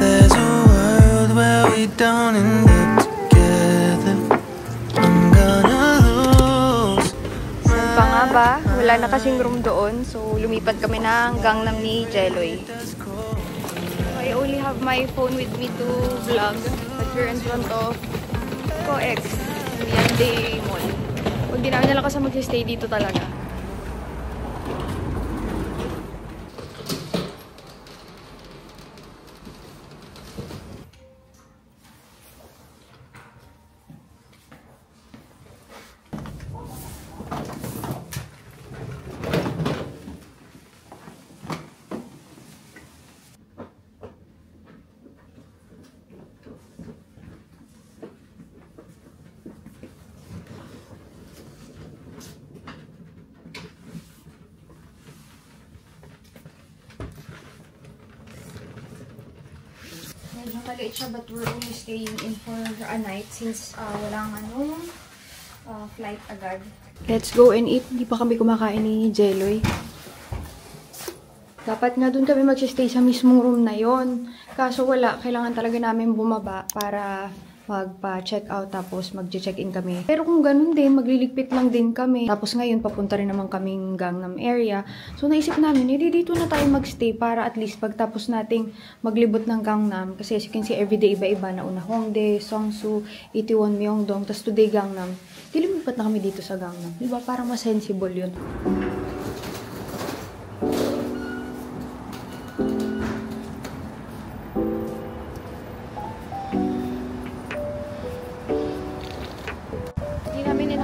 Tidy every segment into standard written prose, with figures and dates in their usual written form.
there's a world where we don't end up together, I'm gonna lose. Pa nga ba? Wala na kasing room doon. So, lumipat kami ng Gangnam ni Jeloy. I only have my phone with me to vlog. But we're in front of COEX. Hyundai Mall. Huwag din namin nalang kasi mag-stay dito talaga. Medyo maliit siya but we're only staying in for a night since walang flight agad. Let's go and eat. Hindi pa kami kumakain ni Jeloy. Dapat nga doon kami mag-stay sa mismong room na yon. Kaso wala. Kailangan talaga namin bumaba para magpa-check out tapos mag-check in kami. Pero kung ganun din, magliligpit lang din kami. Tapos ngayon, papunta rin naman kaming Gangnam area. So naisip namin, dito na tayo magstay para at least pagtapos nating maglibot ng Gangnam. Kasi as you can see, everyday iba-iba na una Hongdae, Seongsu, Itaewon, Myeongdong, tapos today Gangnam. Lumipat na kami dito sa Gangnam. Diba? Parang mas sensible yun.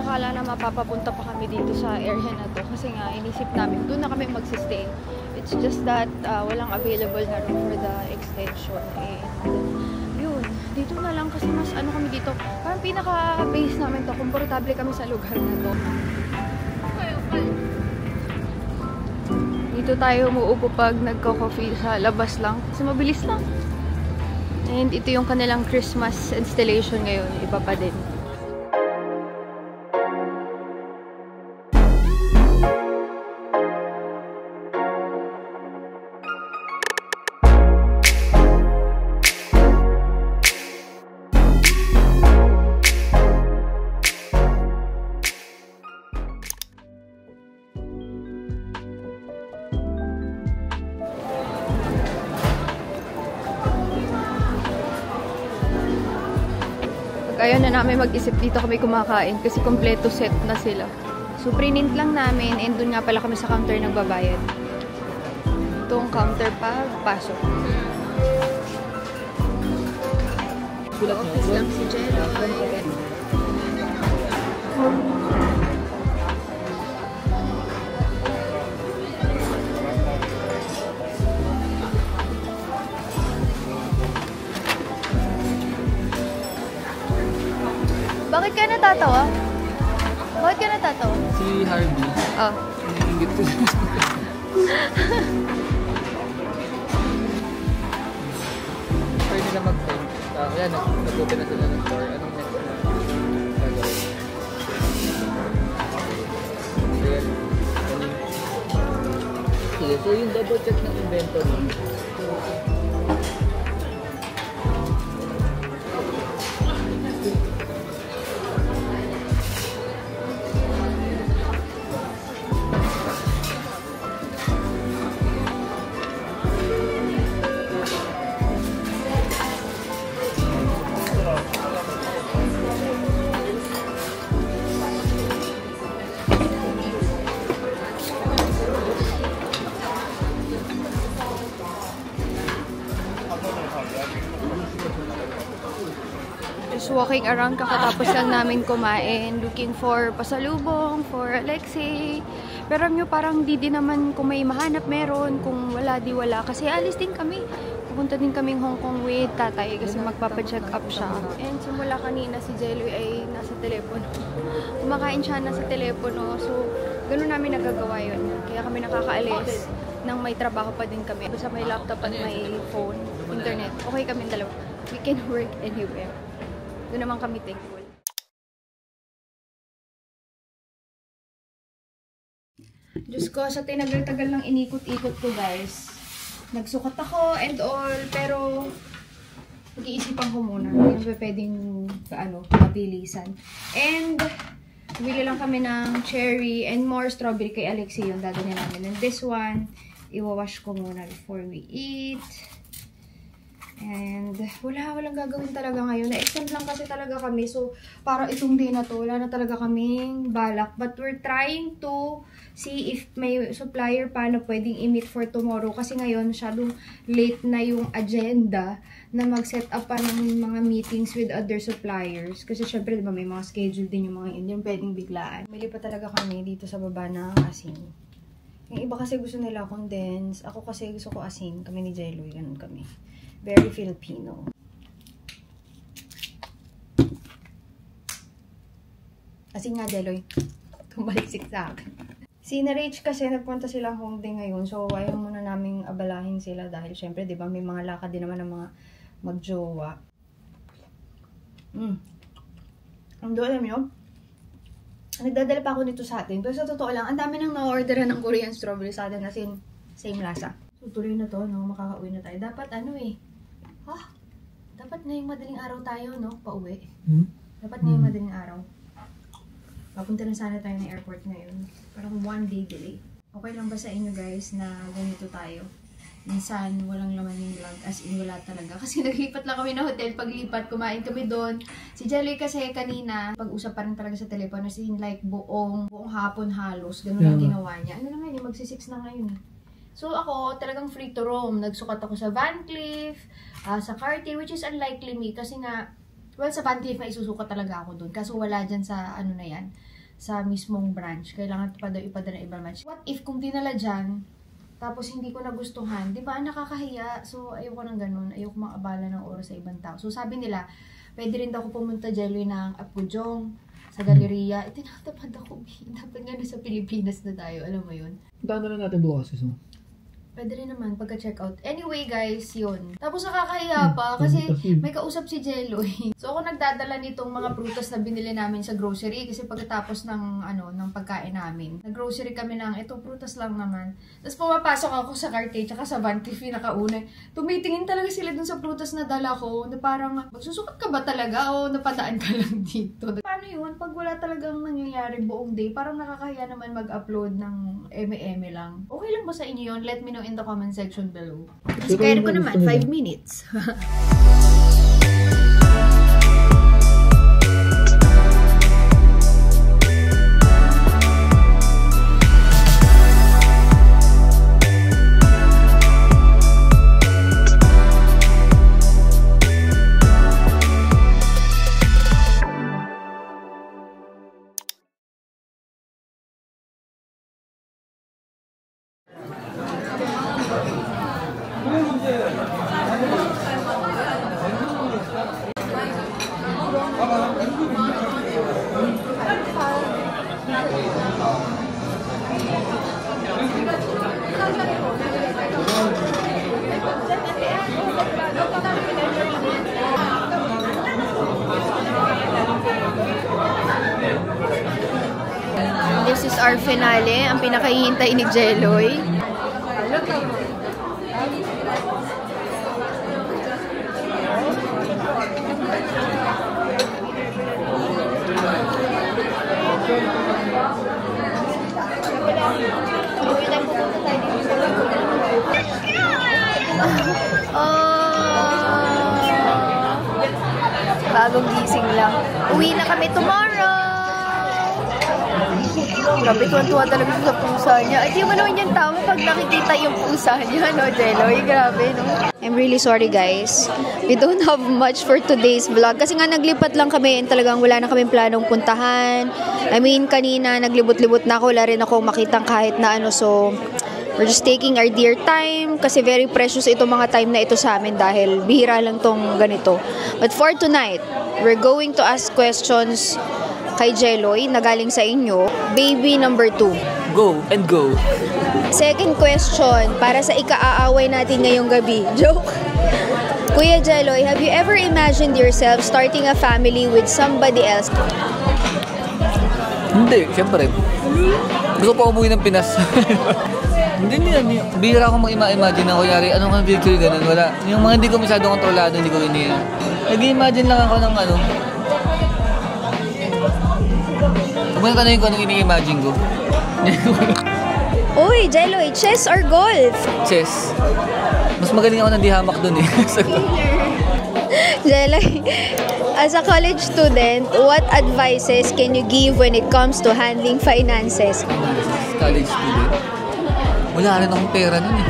Akala na mapapapunta pa kami dito sa area na to kasi nga inisip namin doon na kami magsistay. It's just that walang available na room for the extension. Yun, dito na lang kasi mas kami dito. Parang pinaka-base namin to. Komportable kami sa lugar na to. Dito tayo umuupo pag nagko-coffee sa labas lang. Kasi mabilis lang. And ito yung kanilang Christmas installation ngayon. Iba pa din. Ayaw na namin mag-isip dito kami kumakain kasi kompleto set na sila. So, print lang namin and dun nga pala kami sa counter nagbabayad. Itong counter pa, pasok. Office lang si Jello. Bakit ka natatawa? Bakit ka natatawa? Si Harvey. Oh. Iniingit ko siya. Try nila mag-paint. Yan, nag-open na sila ng store. Anong next na gagawin? Sige, so yung double check ng inventory. Just walking around kakatapos lang namin kumain. Looking for pasalubong, for Alexei. Pero nyo parang di din naman kung may mahanap meron. Kung wala, di wala. Kasi alis din kami. Pupunta din kaming Hong Kong with tatay kasi magpapacheck up siya. And simula kanina si Jeloy ay nasa telepono. Kumakain siya nasa telepono. So, ganun namin nagagawa yun. Kaya kami nakakaalis nang may trabaho pa din kami. Basta may laptop at may phone, internet. Okay kami dalawa. We can work anywhere. Doon naman kami thankful. Diyos ko, sa tinagal-tagal ng inikot-ikot ko guys. Nagsukat ako and all, pero Iisipan ko muna. Hindi ba pwedeng mabilisan. And, bili lang kami ng cherry and more strawberry kay Alexi yung dadalhin namin. And this one, iwawash ko muna before we eat. And, walang gagawin talaga ngayon. Na-exempt lang kasi talaga kami. So, para itong day na to, wala na talaga kaming balak. But we're trying to see if may supplier pa na pwedeng i-meet for tomorrow. Kasi ngayon, masyadong late na yung agenda na mag-set up pa ng mga meetings with other suppliers. Kasi syempre, diba, may mga schedule din yung mga yun. Yung pwedeng biglaan. Mili pa talaga kami dito sa baba ng asin. Yung iba kasi gusto nila condensed. Ako kasi gusto ko asin. Kami ni Jello, ganun kami. Very Filipino. Asin nga, Jeloy. Tumalisik sa akin. Si Narage kasi nagpunta sila home day ngayon. So, ayaw muna naming abalahin sila dahil syempre, di ba, may mga lakad din naman ng mga magjowa. Ang doon, alam nyo? Nagdadala pa ako nito sa atin. Pero sa totoo lang, ang dami nang na-orderan ng Korean strawberry sa atin as in, same lasa. So, tuloy na to, no? Makakauwi na tayo. Dapat dapat ngayong madaling araw tayo, no? Pauwi. Dapat ngayong madaling araw. Papunta na sana tayo ng airport ngayon. Parang 1 day delay. Okay lang ba sa inyo guys na ganito tayo? Minsan, walang laman yung vlog. As in, wala talaga. Kasi naglipat lang kami ng hotel. Paglipat, kumain kami doon. Si Jelly kasi kanina, pag-usap pa rin talaga sa telepono. As in, like, buong hapon halos. Ganun lang ginawa niya. Ano naman yun? Magsi-6 na ngayon. So, ako, talagang free to roam. Nagsukat ako sa Van Cleef, sa Cartier, which is unlikely me. Kasi nga, well, sa Van Cleef na isusukat talaga ako doon. Kaso wala dyan sa, ano na yan, sa mismong branch. Kailangan pa daw ipadala ibang branch. What if kung dinala dyan, tapos hindi ko nagustuhan, di ba, nakakahiya. So, ayoko ng ganun. Ayoko makabala ng oras sa ibang tao. So, sabi nila, pwede rin daw ako pumunta Jelly ng Apgujeong sa Galleria. Tinatapad ako. Dapat nga na sa Pilipinas na tayo. Alam mo yun? Daan na lang natin bukas. Pwede rin naman pagka-checkout. Anyway guys, yun. Tapos nakakahiya pa kasi may kausap si Jelloy. So ako nagdadala nitong mga prutas na binili namin sa grocery kasi pagkatapos ng ng pagkain namin. Nag-grocery kami ng itong prutas lang naman. Tapos pumapasok ako sa Cartier tsaka sa Van Cleef nakauna. Tumitingin talaga sila dun sa prutas na dala ko na parang magsusukat ka ba talaga o napadaan ka lang dito? Paano yun? Pag wala talagang nangyayari buong day, parang nakakahiya naman mag-upload ng eme-eme lang. Okay lang ba sa inyo yun? Let me know in the comment section below. Kasi kaya ko naman, 5 minutes. This is our finale, ang pinakahihintay ni Jelloy. Bagong gising lang. Uwi na kami tomorrow! Grabe, tuwan-tuwa talaga sa pusa niya. At yung naman yung tama pag nakikita yung pusa niya, no, Jelloy? Grabe, no? I'm really sorry, guys. We don't have much for today's vlog. Kasi nga, naglipat lang kami and talagang wala na kaming planong puntahan. I mean, kanina, naglibot-libot na ako. Wala rin ako makitang kahit na ano. So, we're just taking our dear time. Kasi very precious itong mga time na ito sa amin dahil bihira lang tong ganito. But for tonight, we're going to ask questions kay Jelloy na galing sa inyo. Baby number 2. Go and go. Second question, para sa ika-aaway natin ngayong gabi. Joke! Kuya Jelloy, have you ever imagined yourself starting a family with somebody else? Hindi, syempre. Gusto pa umuwi ng Pinas. Hindi. Bihira ako mag-imagine na kunyari, anong kang picture ganun, wala. Yung mga hindi ko masyadong kontrolado, hindi ko nag-imagine lang ako ng ano. Huwag mo tanongin ko anong ini-imagine ko. Uy, Jeloy, chess or golf? Chess. Mas magaling ako ng dihamak dun eh. Jeloy, as a college student, what advices can you give when it comes to handling finances? College student. Wala rin akong pera nun eh.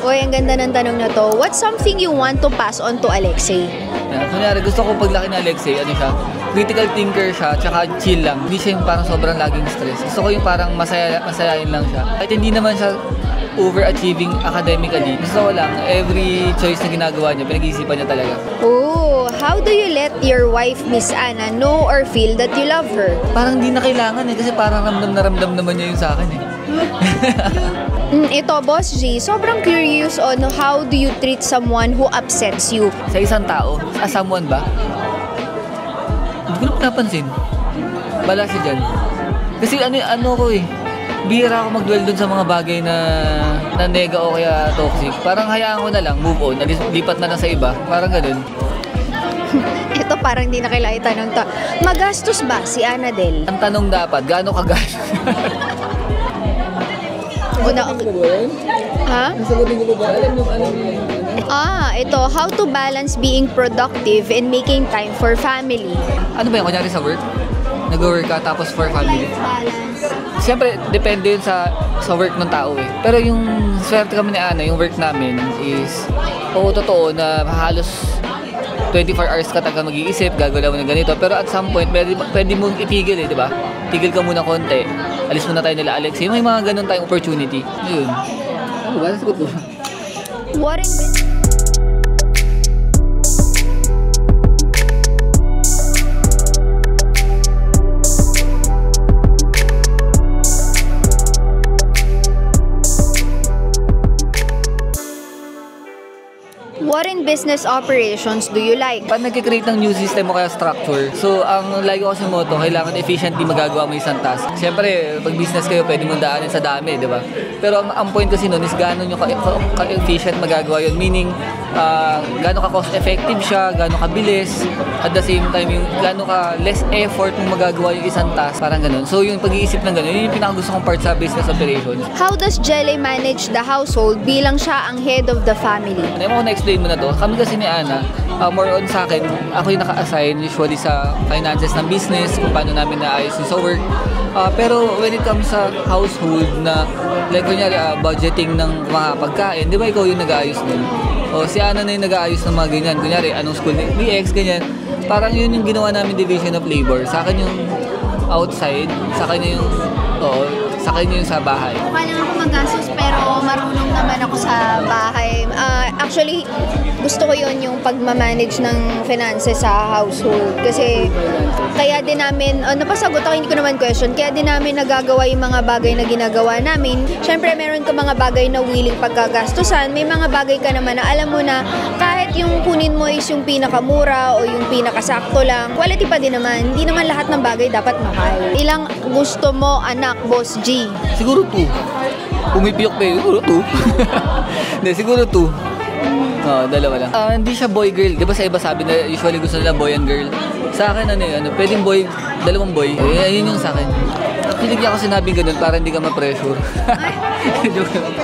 Uy, ang ganda ng tanong na to. What's something you want to pass on to Alexei? Kunyari, gusto ko paglaki ni Alexei, ano siya, critical thinker siya, tsaka chill lang. Hindi siya yung parang sobrang laging stress. Gusto ko yung parang masayain lang siya. Kahit hindi naman siya overachieving academically. Gusto ko lang, every choice na ginagawa niya, pinag-iisipan niya talaga. Oh, how do you let your wife, Miss Anna, know or feel that you love her? Parang hindi na kailangan eh, kasi parang ramdam na ramdam naman niya yung sa akin eh. Ito, Boss G, sobrang curious on how do you treat someone who upsets you? Sa isang tao, someone ba? Hindi ko na pinapansin. Bala siya dyan. Kasi ano ko eh, bihira ako mag-dwell dun sa mga bagay na nega o kaya toxic. Parang hayaan ko na lang, move on, lipat na lang sa iba. Parang ganun. Ito parang hindi na kailangan itanong to. Magastos ba si Annadel? Ang tanong dapat, gaano kagastos? Ha? Nasagutin ko ba? Alam mo. Ito, how to balance being productive and making time for family. Ano ba yun? Kunyari sa work? Nag-work ka tapos for family? Balance. Siyempre, depende yun sa work ng tao eh. Pero yung swerte kami ni Ana, yung work namin is, totoo na halos 24 hours ka talaga mag-iisip, gagawin mo na ganito. Pero at some point, pwede mong itigil eh, di ba? Tigil ka muna konti. Alis muna tayo nila Alex. May mga ganun tayong opportunity. Ayun. Ano ba? Nasagot ko. What in What in business operations do you like? Pag nag-create ng new system o kaya structure, so ang lagi ko kasi motto, kailangan efficiently magagawa mo isang task. Siyempre, pag business kayo, pwede mong daanin sa dami, di ba? Pero ang point kasi nun is gano'n yung ka-efficient magagawa yun. Meaning, gano'n ka-cost-effective siya, gano'n ka-bilis, at the same time, yung gano'n ka less effort mong magagawa yung isang task, parang gano'n. So yung pag-iisip ng gano'n, yun yung pinakagusto kong part sa business operations. How does Jelly manage the household bilang siya ang head of the family? Ano mo na-explain mo na to? Kami kasi ni Ana, more on sa akin, ako yung naka-assign usually sa finances ng business, kung paano namin naayos yung sa work. Pero when it comes sa household na, like kunyari, budgeting ng mga pagkain, di ba ikaw yung nag-aayos nun? O si Ana na yung nag-aayos ng mga ganyan. Kunyari, anong school ni BX, ganyan. Parang yun yung ginawa namin division of labor. Sa akin yung outside, sa kanya yung, sa kanya yung sa bahay. Mukha lang ako magastos pero marunong naman ako sa bahay. Actually, gusto ko yun yung pagmamanage ng finances sa household. Kasi kaya din namin, napasagot ako, hindi ko naman question, kaya din namin nagagawa yung mga bagay na ginagawa namin. Siyempre, meron ka mga bagay na willing pagkagastusan. May mga bagay ka naman na alam mo na kahit yung kunin mo is yung pinakamura o yung pinakasakto lang, quality pa din naman. Hindi naman lahat ng bagay dapat mahal. Ilang gusto mo, anak, Boss G? Siguro 2. Pumipiyok pa yun. Siguro 2. Hindi, siguro 2. Dalawa lang. Hindi siya boy-girl. Di ba sa iba sabi na usually gusto nila boy and girl? Sa akin, pwedeng boy, dalawang boy. Ayun yung sa akin. Actually, ako sinabing ganun para hindi ka ma-pressure.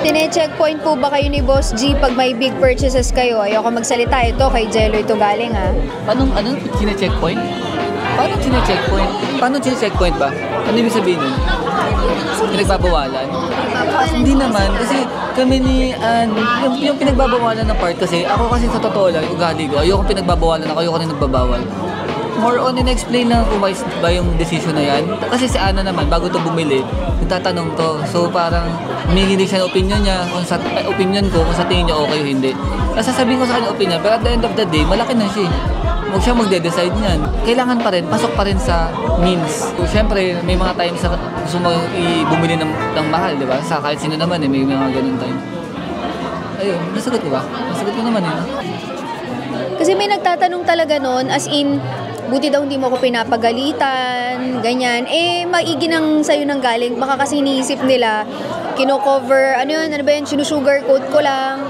Tine-checkpoint po ba kayo ni Boss G pag may big purchases kayo? Ayoko magsalita. Ito, kay Jello ito galing ha. Paano, chine-checkpoint? Paano chine-checkpoint? Paano chine-checkpoint ba? Ano ibig sabihin nun? Pinagbabawalan? Hindi naman, kasi kami ni yung pinagbabawalan ng part kasi, ako kasi sa totoo lang, yung ugali ko, ayoko pinagbabawalan ako, ayoko rin nagbabawal. More on, in-explain lang kung wise ba yung decision na yan. Kasi si Ana naman, bago to bumili, nagtatanong to. So parang, humingi siya ng opinion niya, opinion ko, kung sa tingin niya okay o hindi. Sasabihin ko sa kanya opinion, pero at the end of the day, malaki na siya. Huwag siya magde-decide niyan. Kailangan pa rin, pasok pa rin sa means. So, syempre, may mga times na gusto mo bumili ng mahal, di ba? Sa kahit sino naman, may mga ganun time. Ayun, nasagot ko ba? Nasagot ko naman eh. Kasi may nagtatanong talaga nun, as in, buti daw hindi mo ako pinapagalitan, ganyan. Maigi nang sa'yo nang galing. Baka kasi iniisip nila, kino-cover, ano yun, ano ba yun, sinusugarcoat ko lang.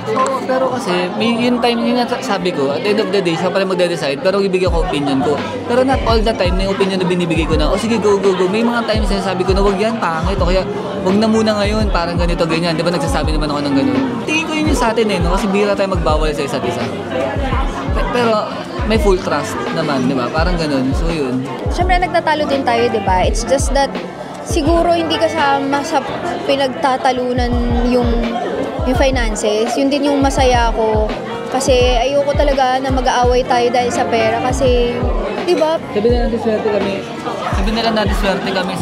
Oo, pero kasi, may yung time, yung sabi ko, at the end of the day, siya pala magde-decide, pero ibigay ko opinion ko. Pero not all the time, may opinion na binibigay ko na, sige, go. May mga times na sabi ko na, wag yan, pangit, o kaya, wag na muna ngayon, parang ganito, ganyan. Di ba nagsasabi naman ako ng ganun? Tingin ko yun yung sa atin no? Kasi bihira tayo magbawal sa isa't isa. Pero, may full trust naman, di ba? Parang ganun. So, yun. Siyempre, nagtatalo din tayo, di ba? It's just that, siguro hindi kasama sa pinagtatalunan yung finances. Yun din yung masaya ko. Kasi ayoko talaga na mag-aaway tayo dahil sa pera. Kasi, di ba? Sabi na natin swerte kami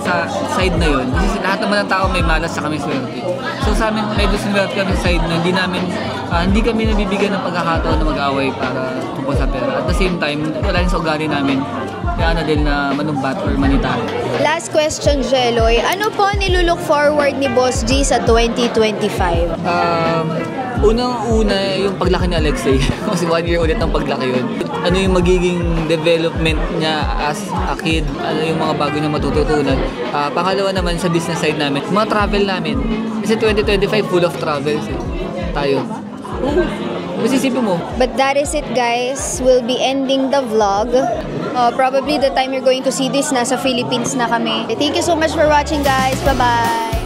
sa side na yun. Kasi lahat naman ng tao may malas sa kami swerte. So sa amin, medyo swerte kami sa side na hindi kami nabibigyan ng pagkakataon na mag-away para tungkol sa pera. At the same time, wala rin sa ugali namin kaya na din na manumbat or manita. Last question, Jeloy. Ano po nilulook forward ni Boss G sa 2025? Unang-una yung paglaki ni Alexei. Kasi 1 year ulit ng paglaki yun. Ano yung magiging development niya as a kid? Ano yung mga bago niya matututunan? Pangalawa naman sa business side namin, mga travel namin. Kasi 2025 full of travels tayo. Masisipin mo. But that is it, guys. We'll be ending the vlog. Probably the time you're going to see this, nasa Philippines na kami. Thank you so much for watching, guys. Bye-bye!